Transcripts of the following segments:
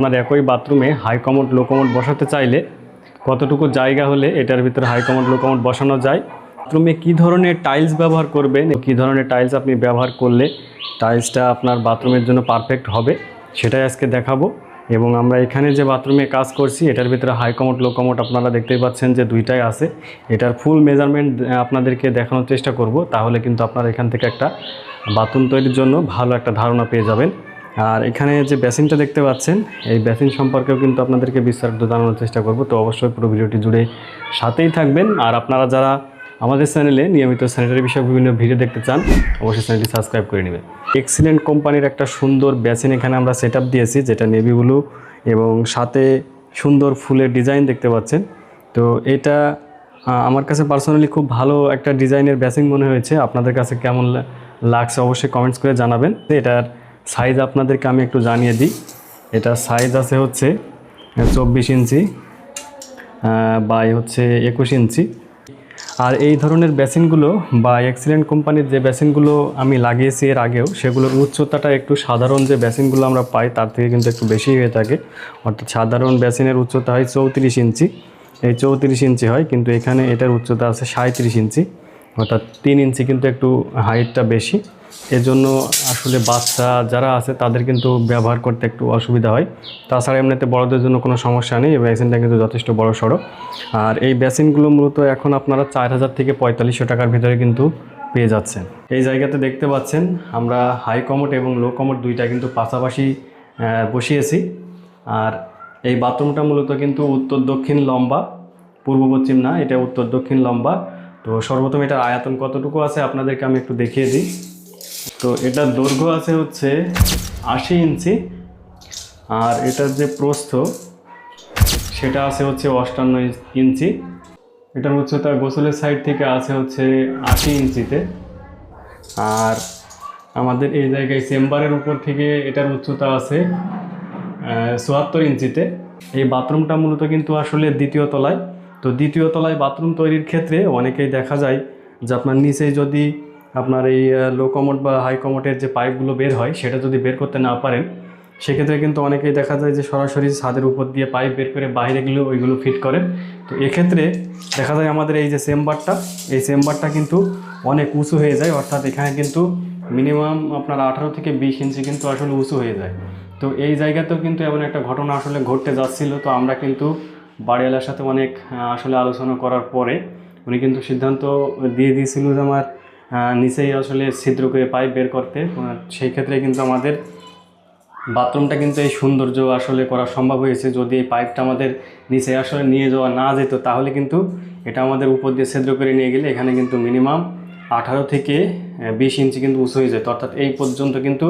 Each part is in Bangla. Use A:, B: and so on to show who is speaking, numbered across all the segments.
A: আপনার একই বাথরুমে হাই কমোড লো কমোড বসাতে চাইলে কতটুকু জায়গা হলে এটার ভিতরে হাই কমোড লো কমোড বসানো যায়, বাথরুমে কী ধরনের টাইলস ব্যবহার করবেন, কী ধরনের টাইলস আপনি ব্যবহার করলে টাইলসটা আপনার বাথরুমের জন্য পারফেক্ট হবে সেটাই আজকে দেখাবো। এবং আমরা এখানে যে বাথরুমে কাজ করছি এটার ভিতরে হাই কমোড লো কমোড আপনারা দেখতেই পাচ্ছেন যে দুইটাই আছে। এটার ফুল মেজারমেন্ট আপনাদেরকে দেখানোর চেষ্টা করব, তাহলে কিন্তু আপনারা এখান থেকে একটা বাথরুম তৈরির জন্য ভালো একটা ধারণা পেয়ে যাবেন। আর এখানে যে বেসিনটা দেখতে পাচ্ছেন এই বেসিন সম্পর্কেও কিন্তু আপনাদেরকে বিস্তারিত জানানোর চেষ্টা করব। তো অবশ্যই পুরো ভিডিওটি জুড়ে সাথেই থাকবেন। আর আপনারা যারা আমাদের চ্যানেলে নিয়মিত স্যানিটারি বিষয়ক বিভিন্ন ভিডিও দেখতে চান অবশ্যই চ্যানেলটি সাবস্ক্রাইব করে নেবেন। এক্সিলেন্ট কোম্পানির একটা সুন্দর বেসিন এখানে আমরা সেট আপ দিয়েছি, যেটা নেভি ব্লু এবং সাথে সুন্দর ফুলের ডিজাইন দেখতে পাচ্ছেন। তো এটা আমার কাছে পার্সোনালি খুব ভালো একটা ডিজাইনের বেসিন মনে হয়েছে। আপনাদের কাছে কেমন লাগছে অবশ্যই কমেন্টস করে জানাবেন। এটার সাইজ আপনাদেরকে আমি একটু জানিয়ে দিই। এটার সাইজ আছে হচ্ছে 24 ইঞ্চি বাই হচ্ছে 21 ইঞ্চি। আর এই ধরনের বেসিনগুলো বা এক্সিলেন্ট কোম্পানির যে বেসিনগুলো আমি লাগিয়েছি এর আগেও, সেগুলোর উচ্চতাটা একটু সাধারণ যে বেসিনগুলো আমরা পাই তার থেকে কিন্তু একটু বেশি হয়ে থাকে। অর্থাৎ সাধারণ বেসিনের উচ্চতা হয় 34 ইঞ্চি, এই 34 ইঞ্চি হয়, কিন্তু এখানে এটার উচ্চতা আছে 37 ইঞ্চি, অর্থাৎ 3 ইঞ্চি কিন্তু একটু হাইটটা বেশি। এজন্য আসলে বাচ্চা যারা আছে তাদের কিন্তু ব্যবহার করতে একটু অসুবিধা হয়। তাছাড়া এমনিতে বড়দের জন্য কোনো সমস্যা নেই, এই বেসিনটা কিন্তু যথেষ্ট বড় সড়ো। আর এই বেসিনগুলো মূলত এখন আপনারা 4000 থেকে 4500 টাকার ভিতরে কিন্তু পেয়ে যাচ্ছেন। এই জায়গাতে দেখতে পাচ্ছেন আমরা হাই কমোড এবং লো কমোড দুইটা কিন্তু পাশাপাশি বসিয়েছি। আর এই বাথরুমটা মূলত কিন্তু উত্তর দক্ষিণ লম্বা, পূর্ব পশ্চিম না, এটা উত্তর দক্ষিণ লম্বা। তো সর্বপ্রথম এটার আয়তন কতটুকু আছে আপনাদেরকে আমি একটু দেখিয়ে দিই। তো এটার দৈর্ঘ্য আছে হচ্ছে 80 ইঞ্চি, আর এটার যে প্রস্থ সেটা আছে হচ্ছে 58 ইঞ্চি। এটার উচ্চতা গোসলের সাইড থেকে আছে হচ্ছে 80 ইঞ্চিতে। আর আমাদের এই জায়গায় চেম্বারের উপর থেকে এটার উচ্চতা আছে 74 ইঞ্চিতে। এই বাথরুমটা মূলত কিন্তু আসলে দ্বিতীয় তলায়। তো দ্বিতীয় তলায় বাথরুম তৈরির ক্ষেত্রে অনেকেই দেখা যায় যে আপনার নিচেই যদি আপনার এই লো কমোড বা হাই কমোডের যে পাইপগুলো বের হয় সেটা যদি বের করতে না পারেন, সেক্ষেত্রে কিন্তু অনেকেই দেখা যায় যে সরাসরি ছাদের উপর দিয়ে পাইপ বের করে বাইরে গেলেও ওইগুলো ফিট করেন। তো এক্ষেত্রে দেখা যায় আমাদের এই যে চেম্বারটা, এই চেম্বারটা কিন্তু অনেক উঁচু হয়ে যায়, অর্থাৎ এখানে কিন্তু মিনিমাম আপনার 18 থেকে 20 ইঞ্চি কিন্তু আসলে উঁচু হয়ে যায়। তো এই জায়গাতেও কিন্তু এমন একটা ঘটনা আসলে ঘটতে যাচ্ছিল। তো আমরা কিন্তু বাড়িওয়ালার সাথে অনেক আসলে আলোচনা করার পরে উনি কিন্তু সিদ্ধান্ত দিয়ে দিয়েছিল যে আমার নিচেই আসলে ছিদ্র করে পাইপ বের করতে। সেই ক্ষেত্রে কিন্তু আমাদের বাথরুমটা কিন্তু এই সৌন্দর্য আসলে করা সম্ভব হয়েছে। যদি এই পাইপটা আমাদের নিচে আসলে নিয়ে যাওয়া না যেত তাহলে কিন্তু এটা আমাদের উপর দিয়ে ছিদ্র করে নিয়ে গেলে এখানে কিন্তু মিনিমাম 18 থেকে 20 ইঞ্চি কিন্তু উঁচু হয়ে যেত। অর্থাৎ এই পর্যন্ত কিন্তু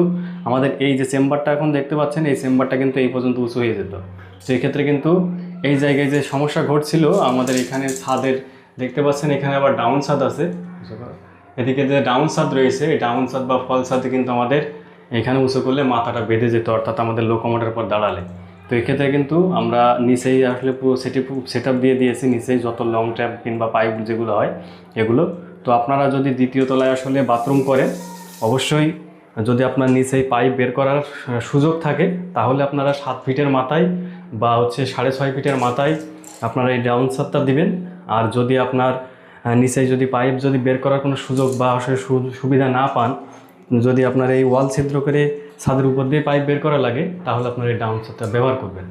A: আমাদের এই যে চেম্বারটা এখন দেখতে পাচ্ছেন এই চেম্বারটা কিন্তু এই পর্যন্ত উঁচু হয়ে যেত। সেই ক্ষেত্রে কিন্তু এই জায়গায় যে সমস্যা ঘটছিল আমাদের এখানে ছাদের দেখতে পাচ্ছেন এখানে আবার ডাউন ছাদ আছে, এদিকে যে ডাউন ছাদ রয়েছে এই ডাউন ছাদ বা ফল ছাদে কিন্তু আমাদের এখানে উঁচু করলে মাথাটা বেঁধে যেত, অর্থাৎ আমাদের লো কমোডের পর দাঁড়ালে। তো এক্ষেত্রে কিন্তু আমরা নিচেই আসলে পুরো সেট আপ দিয়ে দিয়েছি, নিচেই যত লং ট্যাপ কিংবা পাইপ যেগুলো হয় এগুলো। তো আপনারা যদি দ্বিতীয় তলায় আসলে বাথরুম করেন অবশ্যই যদি আপনার নিচেই পাইপ বের করার সুযোগ থাকে তাহলে আপনারা 7 ফিটের মাথায় বা হচ্ছে 6.5 ফিটের মাথায় আপনারা এই ডাউন ছাদটা দিবেন। আর যদি আপনার নিচেই যদি পাইপ যদি বের করার কোনো সুযোগ বা আসলে সুবিধা না পান, যদি আপনার এই ওয়াল ছিদ্র করে ছাদের উপর দিয়ে পাইপ বের করা লাগে তাহলে আপনার এই ডাউন ছাদটা ব্যবহার করবেন।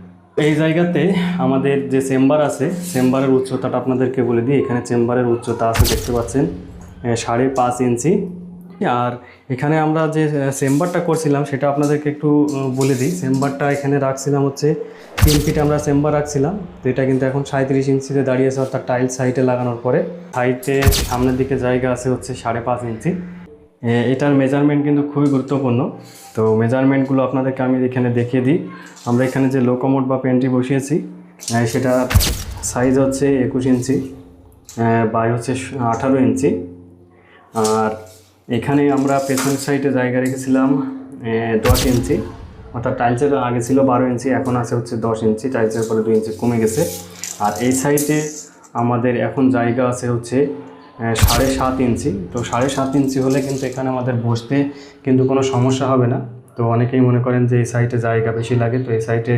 A: এই জায়গাতে আমাদের যে চেম্বার আছে চেম্বারের উচ্চতাটা আপনাদেরকে বলে দিই। এখানে চেম্বারের উচ্চতা আছে দেখতে পাচ্ছেন 5.5 ইঞ্চি। আর এখানে আমরা যে চেম্বারটা করছিলাম সেটা আপনাদেরকে একটু বলে দিই। চেম্বারটা এখানে রাখছিলাম হচ্ছে 3 ফিট আমরা চেম্বার রাখছিলাম। তো এটা কিন্তু এখন 37 ইঞ্চিতে দাঁড়িয়েছে, অর্থাৎ টাইলস সাইডে লাগানোর পরে। সাইডে সামনের দিকে জায়গা আছে হচ্ছে 5.5 ইঞ্চি। এটার মেজারমেন্ট কিন্তু খুবই গুরুত্বপূর্ণ। তো মেজারমেন্টগুলো আপনাদেরকে আমি এখানে দেখিয়ে দিই। আমরা এখানে যে লো কমোড বা পেন্ট্রি বসিয়েছি সেটা সাইজ হচ্ছে 21 ইঞ্চি বাই হচ্ছে 18 ইঞ্চি। আর এখানে আমরা পেছন সাইডে জায়গা রেখেছিলাম 10 ইঞ্চি, অর্থাৎ টাইলসের আগে ছিল 12 ইঞ্চি, এখন আছে হচ্ছে 10 ইঞ্চি, টাইলসের পরে 2 ইঞ্চি কমে গেছে। আর এই সাইডে আমাদের এখন জায়গা আছে হচ্ছে 7.5 ইঞ্চি। তো 7.5 ইঞ্চি হলে কিন্তু এখানে আমাদের বসতে কিন্তু কোনো সমস্যা হবে না। তো অনেকেই মনে করেন যে এই সাইডে জায়গা বেশি লাগে, তো এই সাইডে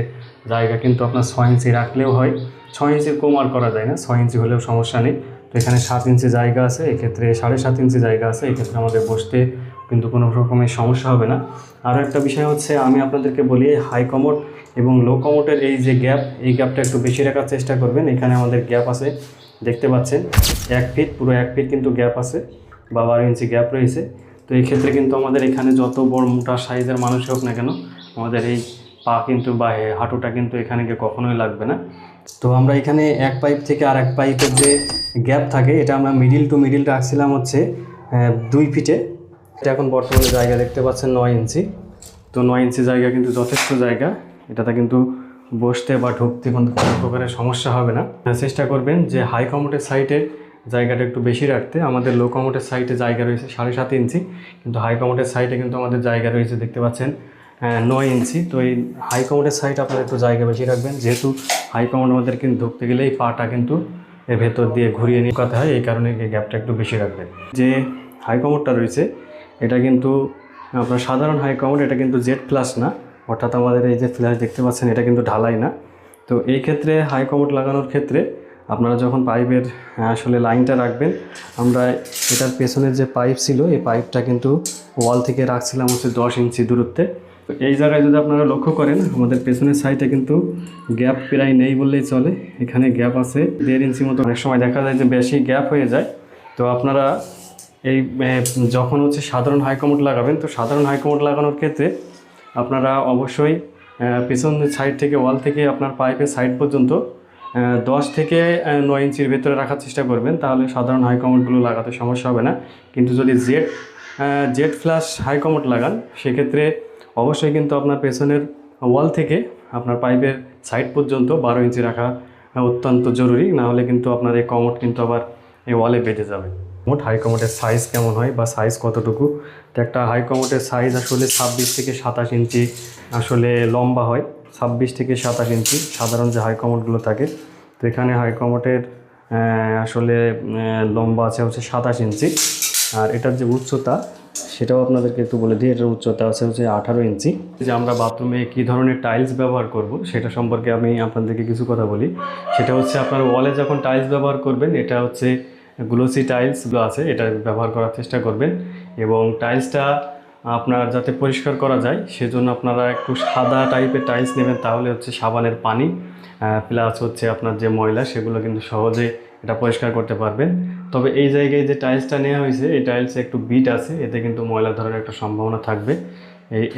A: জায়গা কিন্তু আপনার 6 ইঞ্চি রাখলেও হয়, 6 ইঞ্চির কম আর করা যায় না, 6 ইঞ্চি হলেও সমস্যা নেই। তো এখানে 7 ইঞ্চি জায়গা আছে, এক্ষেত্রে 7.5 ইঞ্চি জায়গা আছে, এক্ষেত্রে আমাদের বসতে কিন্তু কোনো রকমের সমস্যা হবে না। আরও একটা বিষয় হচ্ছে, আমি আপনাদেরকে বলি হাই কমোড এবং লো কমোডের এই যে গ্যাপ, এই গ্যাপটা একটু বেশি রাখার চেষ্টা করবেন। এখানে আমাদের গ্যাপ আছে, দেখতে পাচ্ছেন 1 ফিট, পুরো 1 ফিট কিন্তু গ্যাপ আছে বা 12 ইঞ্চি গ্যাপ রয়েছে। তো এই ক্ষেত্রে কিন্তু আমাদের এখানে যত বড় মোটা সাইজের মানুষ হোক না কেন, আমাদের এই পা কিন্তু বা হাঁটুটা কিন্তু এখানে গিয়ে কখনোই লাগবে না। তো আমরা এখানে এক পাইপ থেকে আর এক পাইপের যে গ্যাপ থাকে, এটা আমরা মিডিল টু মিডিল রাখছিলাম হচ্ছে 2 ফিটে। এটা এখন বর্তমানে জায়গা দেখতে পাচ্ছেন 9 ইঞ্চি। তো 9 ইঞ্চি জায়গা কিন্তু যথেষ্ট জায়গা, এটাতে কিন্তু বসতে বা ঢুকতে কোনো প্রকারের সমস্যা হবে না। চেষ্টা করবেন যে হাই কমোডের সাইডে জায়গাটা একটু বেশি রাখতে। আমাদের লো কমোডের সাইডে জায়গা রয়েছে 7.5 ইঞ্চি, কিন্তু হাই কমোডের সাইডে কিন্তু আমাদের জায়গা রয়েছে দেখতে পাচ্ছেন 9 ইঞ্চি। তো এই হাই কমোডের সাইডে আপনারা একটু জায়গা বেশি রাখবেন, যেহেতু হাই কমোড আমাদের কিন্তু ঢুকতে গেলে এই পাটা কিন্তু এর ভেতর দিয়ে ঘুরিয়ে নিয়ে কথা হয়, এই কারণে এই গ্যাপটা একটু বেশি রাখবেন। যে হাই কমোডটা রয়েছে এটা কিন্তু আপনার সাধারণ হাই কমোড, এটা কিন্তু জেড প্লাস না, অর্থাৎ আমাদের এই যে ফ্ল্যাশ দেখতে পাচ্ছেন এটা কিন্তু ঢালাই না। তো এই ক্ষেত্রে হাই কমোড লাগানোর ক্ষেত্রে আপনারা যখন পাইপের আসলে লাইনটা রাখবেন, আমরা এটার পেছনের যে পাইপ ছিল এই পাইপটা কিন্তু ওয়াল থেকে রাখছিলাম হচ্ছে 10 ইঞ্চি দূরত্বে। তো এই জায়গায় যদি আপনারা লক্ষ্য করেন, আমাদের পেছনের সাইডে কিন্তু গ্যাপ প্রায় নেই বললেই চলে, এখানে গ্যাপ আছে 1.5 ইঞ্চি মতো। অনেক সময় দেখা যায় যে বেশি গ্যাপ হয়ে যায়। তো আপনারা এই যখন হচ্ছে সাধারণ হাই কমোড লাগাবেন, তো সাধারণ হাই কমোড লাগানোর ক্ষেত্রে আপনারা অবশ্যই পিছন সাইড থেকে ওয়াল থেকে আপনার পাইপের সাইড পর্যন্ত 10 থেকে 9 ইঞ্চির ভেতরে রাখার চেষ্টা করবেন, তাহলে সাধারণ হাই কমোডগুলো লাগাতে সমস্যা হবে না। কিন্তু যদি জেড ফ্ল্যাশ হাই কমোড লাগান, সেক্ষেত্রে অবশ্যই কিন্তু আপনার পেছনের ওয়াল থেকে আপনার পাইপের সাইড পর্যন্ত 12 ইঞ্চি রাখা অত্যন্ত জরুরি, না হলে কিন্তু আপনার এই কমোড কিন্তু আবার এই ওয়ালে বেঁধে যাবে। হাই কমোডের সাইজ কেমন হয় বা সাইজ কতটুকু, তো একটা হাই কমোডের সাইজ আসলে 26 থেকে 27 ইঞ্চি আসলে লম্বা হয়, 26 থেকে 27 ইঞ্চি সাধারণ যে হাই কমোডগুলো থাকে। তো এখানে হাই কমোডের আসলে লম্বা আছে হচ্ছে 27 ইঞ্চি, আর এটার যে উচ্চতা সেটাও আপনাদেরকে একটু বলে দিই, এটার উচ্চতা আছে হচ্ছে 18 ইঞ্চি। যে আমরা বাথরুমে কী ধরনের টাইলস ব্যবহার করব সেটা সম্পর্কে আমি আপনাদেরকে কিছু কথা বলি। সেটা হচ্ছে আপনার ওয়ালে যখন টাইলস ব্যবহার করবেন, এটা হচ্ছে গ্লোসি টাইলসগুলো আছে, এটা ব্যবহার করার চেষ্টা করবেন। এবং টাইলসটা আপনার যাতে পরিষ্কার করা যায় সেজন্য আপনারা একটু সাদা টাইপের টাইলস নেবেন, তাহলে হচ্ছে সাবানের পানি প্লাস হচ্ছে আপনার যে ময়লা সেগুলো কিন্তু সহজে এটা পরিষ্কার করতে পারবেন। তবে এই জায়গায় যে টাইলসটা নেওয়া হয়েছে, এই টাইলসে একটু বিট আছে, এতে কিন্তু ময়লা ধরার একটা সম্ভাবনা থাকবে।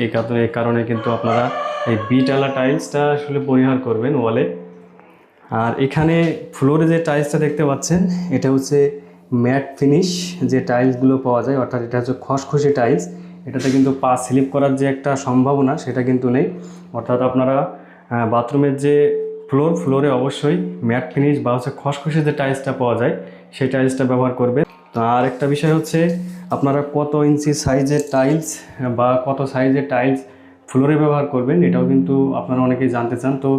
A: এই কারণে কিন্তু আপনারা এই বিটওয়ালা টাইলসটা আসলে পরিহার করবেন ওয়ালে। আর এখানে ফ্লোরে যে টাইলসটা দেখতে পাচ্ছেন, এটা হচ্ছে ম্যাট ফিনিশ যে টাইলসগুলো পাওয়া যায়, অর্থাৎ এটা হচ্ছে খসখসে টাইলস। এটাতে কিন্তু পা স্লিপ করার যে একটা সম্ভাবনা সেটা কিন্তু নেই। অর্থাৎ আপনারা বাথরুমের যে ফ্লোরে অবশ্যই ম্যাট ফিনিশ বা হচ্ছে খসখসে যে টাইলসটা পাওয়া যায় সেই টাইলসটা ব্যবহার করবেন। তো আর একটা বিষয় হচ্ছে, আপনারা কত ইঞ্চি সাইজের টাইলস বা কত সাইজের টাইলস ফ্লোরে ব্যবহার করবেন, এটাও কিন্তু আপনারা অনেকেই জানতে চান। তো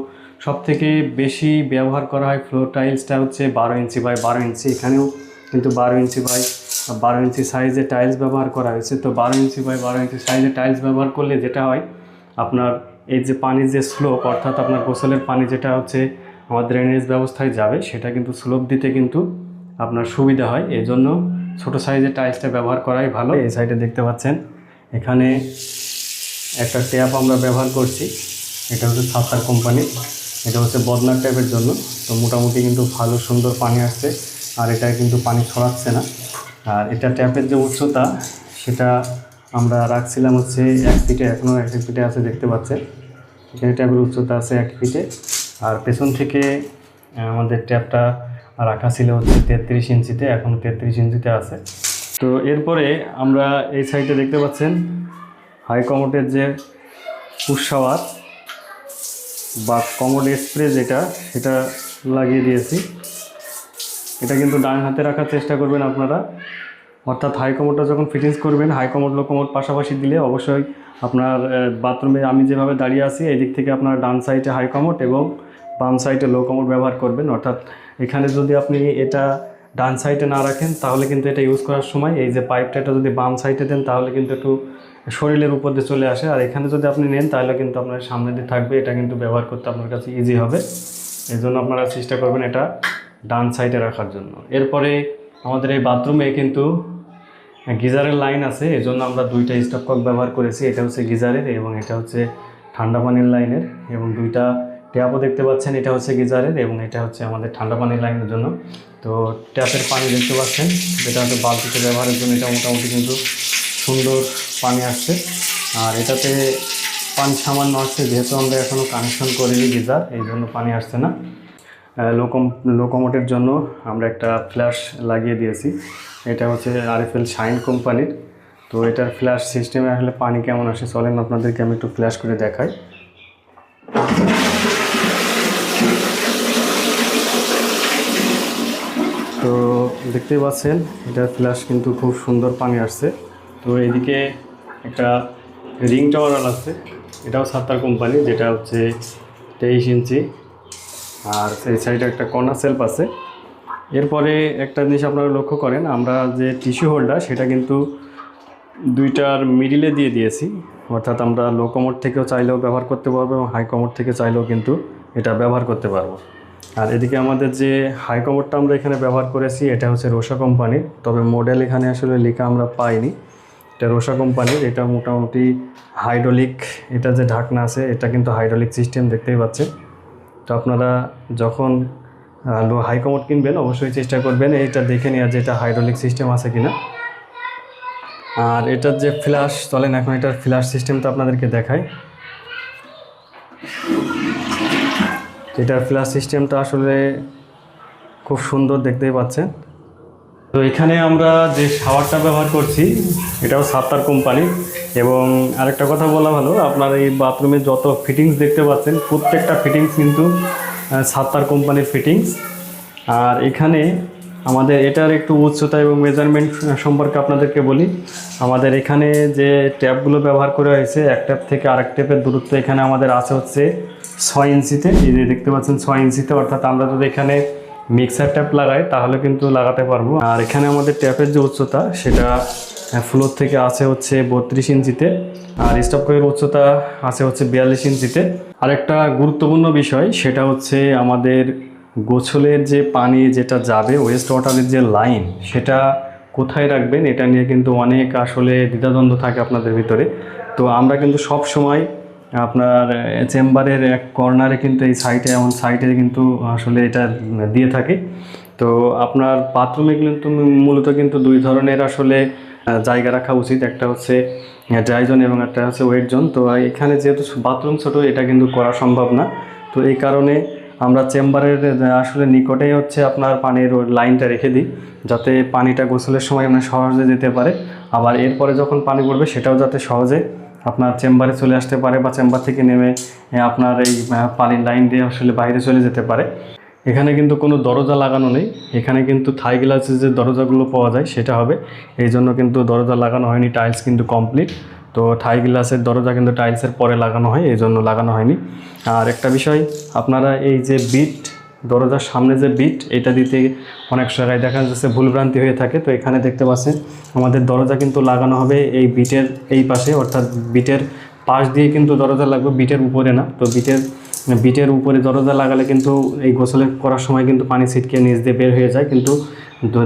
A: সবথেকে বেশি ব্যবহার করা হয় ফ্লোর টাইলসটা হচ্ছে 12 ইঞ্চি বাই 12 ইঞ্চি। এখানেও কিন্তু 12 ইঞ্চি বাই 12 ইঞ্চি সাইজের টাইলস ব্যবহার করা হয়েছে। তো 12 ইঞ্চি বাই 12 ইঞ্চি সাইজের টাইলস ব্যবহার করলে যেটা হয়, আপনার এই যে পানির যে স্লোপ, অর্থাৎ আপনার গোসলের পানি যেটা হচ্ছে আমার ড্রেনেজ ব্যবস্থায় যাবে, সেটা কিন্তু স্লোপ দিতে কিন্তু আপনার সুবিধা হয়। এই জন্য ছোটো সাইজের টাইলসটা ব্যবহার করাই ভালো। এই সাইডে দেখতে পাচ্ছেন এখানে একটা ট্যাপ আমরা ব্যবহার করছি, এটা হচ্ছে সাত্তার কোম্পানির, এটা হচ্ছে বদনার ট্যাপের জন্য। তো মোটামুটি কিন্তু ভালো সুন্দর পানি আসছে, আর এটা কিন্তু পানি ছড়াচ্ছে না। আর এটা ট্যাপের যে উচ্চতা সেটা আমরা রাখছিলাম হচ্ছে 1 ফিটে, এখনও 1 ফিটে আছে দেখতে পাচ্ছেন। এখানে ট্যাপের উচ্চতা আছে 1 ফিটে, আর পেছন থেকে আমাদের ট্যাপটা রাখা ছিল হচ্ছে 33 ইঞ্চিতে, এখন 33 ইঞ্চিতে আছে। তো এরপরে আমরা এই সাইডে দেখতে পাচ্ছেন হাই কমোডের যে পুশ শাওয়ার বা কমোড স্প্রে যেটা, সেটা লাগিয়ে দিয়েছি। এটা কিন্তু ডান হাতে রাখার চেষ্টা করবেন আপনারা, অর্থাৎ হাই কমোডটা যখন ফিটিংস করবেন, হাই কমোড লো কমোড পাশাপাশি দিলে অবশ্যই আপনার বাথরুমে আমি যেভাবে দাঁড়িয়ে আছি এই দিক থেকে আপনার ডান সাইডে হাই কমোড এবং বাম সাইডে লো কমোড ব্যবহার করবেন। অর্থাৎ এখানে যদি আপনি এটা ডান সাইডে না রাখেন, তাহলে কিন্তু এটা ইউজ করার সময় এই যে পাইপটা এটা যদি বাম সাইডে দেন, তাহলে কিন্তু একটু শরীরের উপর দিয়ে চলে আসে। আর এখানে যদি আপনি নেন তাহলে কিন্তু আপনার সামনে দিয়ে থাকবে, এটা কিন্তু ব্যবহার করতে আপনার কাছে ইজি হবে। এই জন্য আপনারা চেষ্টা করবেন এটা ডান সাইডে রাখার জন্য। এরপরে আমাদের এই বাথরুমে কিন্তু গিজারের লাইন আছে, এই জন্য আমরা দুইটা স্টপকক ব্যবহার করেছি। এটা হচ্ছে গিজারের এবং এটা হচ্ছে ঠান্ডা পানির লাইনের, এবং দুইটা ট্যাপও দেখতে পাচ্ছেন, এটা হচ্ছে গিজারের এবং এটা হচ্ছে আমাদের ঠান্ডা পানির লাইনের জন্য। তো ট্যাপের পানি দেখতে পাচ্ছেন, যেটা হচ্ছে বালতিতে ব্যবহারের জন্য, এটা মোটামুটি কিন্তু সুন্দর পানি আসছে। আর এটাতে পানি সামান্য আসছে, যেহেতু আমরা এখনও কানেকশন করিনি গিজার, এই জন্য পানি আসছে না। লোকোমোটের জন্য আমরা একটা ফ্ল্যাশ লাগিয়ে দিয়েছি, এটা হচ্ছে আরএফএল শাইন কোম্পানির। তো এটার ফ্ল্যাশ সিস্টেমে আসলে পানি কেমন আসে চলেন আপনাদেরকে আমি একটু ফ্ল্যাশ করে দেখাই। তো দেখতেই পাচ্ছেন এটার ফ্ল্যাশ কিন্তু খুব সুন্দর পানি আসছে। তো এইদিকে একটা রিং টাওয়ার আছে, এটাও সাত্তার কোম্পানি, যেটা হচ্ছে 23 ইঞ্চি। আর এই সাইডে একটা কর্নার সেলফ আছে। এরপরে একটা জিনিস আপনারা লক্ষ্য করেন, আমরা যে টিস্যু হোল্ডার সেটা কিন্তু দুইটার মিডিলে দিয়ে দিয়েছি, অর্থাৎ আমরা লো কমোড থেকেও চাইলেও ব্যবহার করতে পারবো এবং হাই কমোড থেকে চাইলেও কিন্তু এটা ব্যবহার করতে পারবো। আর এদিকে আমাদের যে হাই কমোডটা আমরা এখানে ব্যবহার করেছি এটা হচ্ছে রোসা কোম্পানির, তবে মডেল এখানে আসলে লেখা আমরা পাইনি। এটা রোসা কোম্পানির, এটা মোটামুটি হাইড্রোলিক, এটা যে ঢাকনা আছে এটা কিন্তু হাইড্রোলিক সিস্টেম দেখতেই পাচ্ছেন। তো আপনারা যখন হাই কমোড কিনবেন অবশ্যই চেষ্টা করবেন এইটা দেখে নেওয়া যে এটা হাইড্রোলিক সিস্টেম আছে কিনা। আর এটার যে ফ্ল্যাশ, চলেন এখন এটার ফ্ল্যাশ সিস্টেমটা আপনাদেরকে দেখাই। এটার ফ্ল্যাশ সিস্টেমটা আসলে খুব সুন্দর, দেখতেই পাচ্ছেন। তো এখানে আমরা যে শাওয়ারটা ব্যবহার করছি এটাও সাত্তার কোম্পানি। এবং আরেকটা কথা বলা ভালো, আপনার এই বাথরুমে যত ফিটিংস দেখতে পাচ্ছেন প্রত্যেকটা ফিটিংস কিন্তু সাত্তার কোম্পানির ফিটিংস। আর এখানে আমাদের এটার একটু উচ্চতা এবং মেজারমেন্ট সম্পর্কে আপনাদেরকে বলি। আমাদের এখানে যে ট্যাপগুলো ব্যবহার করা হয়েছে, এক ট্যাপ থেকে আরেক ট্যাপের দূরত্ব এখানে আমাদের আছে হচ্ছে 6 ইঞ্চিতে। এই যে দেখতে পাচ্ছেন 6 ইঞ্চিতে, অর্থাৎ আমরা যদি এখানে মিক্সার ট্যাপ লাগাই তাহলে কিন্তু লাগাতে পারবো। আর এখানে আমাদের ট্যাপের যে উচ্চতা সেটা ফ্লোর থেকে আছে হচ্ছে 32 ইঞ্চিতে, আর স্টপককের উচ্চতা আছে হচ্ছে 42 ইঞ্চিতে। আরেকটা গুরুত্বপূর্ণ বিষয় সেটা হচ্ছে আমাদের গোসলের যে পানি যেটা যাবে, ওয়েস্ট ওয়াটারের যে লাইন, সেটা কোথায় রাখবেন এটা নিয়ে কিন্তু অনেক আসলে দ্বিধাদ্বন্দ্ব থাকে আপনাদের ভিতরে। তো আমরা কিন্তু সব সময় আপনার চেম্বারের এক কর্নারে কিন্তু এই সাইডে, এমন সাইডে কিন্তু আসলে এটা দিয়ে থাকি। তো আপনার বাথরুমে কিন্তু মূলত কিন্তু দুই ধরনের আসলে জায়গা রাখা উচিত, একটা হচ্ছে ড্রাই জোন এবং একটা হচ্ছে ওয়েট জোন। তো এখানে যেহেতু বাথরুম ছোটো, এটা কিন্তু করা সম্ভব না। তো এই কারণে আমরা চেম্বারের আসলে নিকটেই হচ্ছে আপনার পানির লাইনটা রেখে দিই, যাতে পানিটা গোসলের সময় আপনার সহজে যেতে পারে। আবার এরপরে যখন পানি পড়বে সেটাও যাতে সহজে আপনার চেম্বারে চলে আসতে পারে, বা চেম্বার থেকে নেমে আপনার এই পানির লাইন দিয়ে আসলে বাইরে চলে যেতে পারে। এখানে কিন্তু কোনো দরজা লাগানো নেই, এখানে কিন্তু থাই গ্লাসের যে দরজাগুলো পাওয়া যায় সেটা হবে, এই জন্য কিন্তু দরজা লাগানো হয়নি। টাইলস কিন্তু কমপ্লিট, তো থাই গ্লাসের দরজা কিন্তু টাইলসের পরে লাগানো হয়, এই জন্য লাগানো হয়নি। আর একটা বিষয়, আপনারা এই যে বিট, দরজার সামনে যে বিট, এটা দিতে অনেক জায়গায় দেখা যাচ্ছে ভুলভ্রান্তি হয়ে থাকে। তো এখানে দেখতে পাচ্ছেন আমাদের দরজা কিন্তু লাগানো হবে এই বিটের এই পাশে, অর্থাৎ বিটের পাশ দিয়ে কিন্তু দরজা লাগবে, বিটের উপরে না। তো বিটের উপরে দরজা লাগালে কিন্তু এই গোসলে করার সময় কিন্তু পানি ছিটকে নিচ দিয়ে বের হয়ে যায়, কিন্তু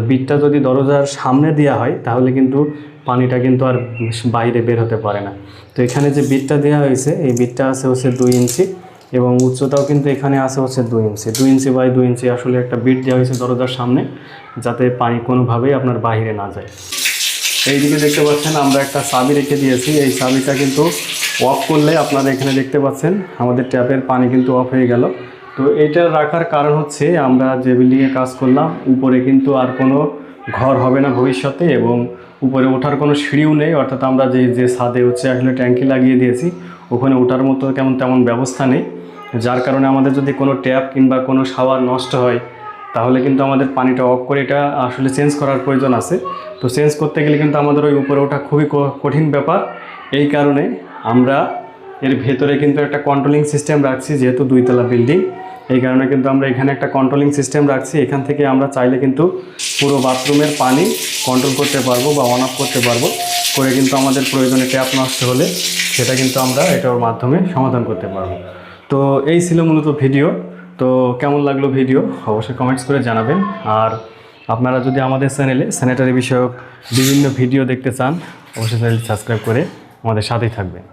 A: বিটটা যদি দরজার সামনে দেওয়া হয় তাহলে কিন্তু পানিটা কিন্তু আর বাইরে বের হতে পারে না। তো এখানে যে বিটটা দেওয়া হয়েছে, এই বিটটা আছে হচ্ছে 2 ইঞ্চি এবং উচ্চতাও কিন্তু এখানে আছে হচ্ছে 2 ইঞ্চি। 2 ইঞ্চি বাই 2 ইঞ্চি আসলে একটা বিট দেওয়া হয়েছে দরজার সামনে, যাতে পানি কোনোভাবেই আপনার বাইরে না যায়। এইদিকে দেখতে পাচ্ছেন আমরা একটা চাবি রেখে দিয়েছি, এই চাবিটা কিন্তু অফ করলে আপনারা এখানে দেখতে পাচ্ছেন আমাদের ট্যাপের পানি কিন্তু অফ হয়ে গেল। তো এটা রাখার কারণ হচ্ছে আমরা যে বিল্ডিংয়ে কাজ করলাম উপরে কিন্তু আর কোনো ঘর হবে না ভবিষ্যতে, এবং উপরে ওঠার কোনো সিঁড়িও নেই, অর্থাৎ আমরা যে ছাদে হচ্ছে আসলে ট্যাঙ্কি লাগিয়ে দিয়েছি ওখানে ওঠার মতো তেমন ব্যবস্থা নেই। যার কারণে আমাদের যদি কোনো ট্যাপ কিংবা কোনো শাওয়ার নষ্ট হয় তাহলে কিন্তু আমাদের পানিটা অফ করে এটা আসলে চেঞ্জ করার প্রয়োজন আছে। তো চেঞ্জ করতে গেলে কিন্তু আমাদের ওই উপরে ওঠা খুবই কঠিন ব্যাপার। এই কারণে আমরা এর ভেতরে কিন্তু একটা কন্ট্রোলিং সিস্টেম রাখছি, যেহেতু 2 তলা বিল্ডিং। এই কারণে কিন্তু আমরা এখানে একটা কন্ট্রোলিং সিস্টেম রাখছি। এখান থেকে আমরা চাইলে কিন্তু পুরো বাথরুমের পানি কন্ট্রোল করতে পারবো বা অন অফ করতে পারবো, করে কিন্তু আমাদের প্রয়োজনে ট্যাপ নষ্ট হলে সেটা কিন্তু আমরা এটার মাধ্যমে সমাধান করতে পারবো। তো এই ছিল মূলত ভিডিও। তো কেমন লাগলো ভিডিও অবশ্যই কমেন্টস করে জানাবেন। আর আপনারা যদি আমাদের চ্যানেলে স্যানিটারি বিষয়ক বিভিন্ন ভিডিও দেখতে চান অবশ্যই চ্যানেলটি সাবস্ক্রাইব করে আমাদের সাথেই থাকবেন।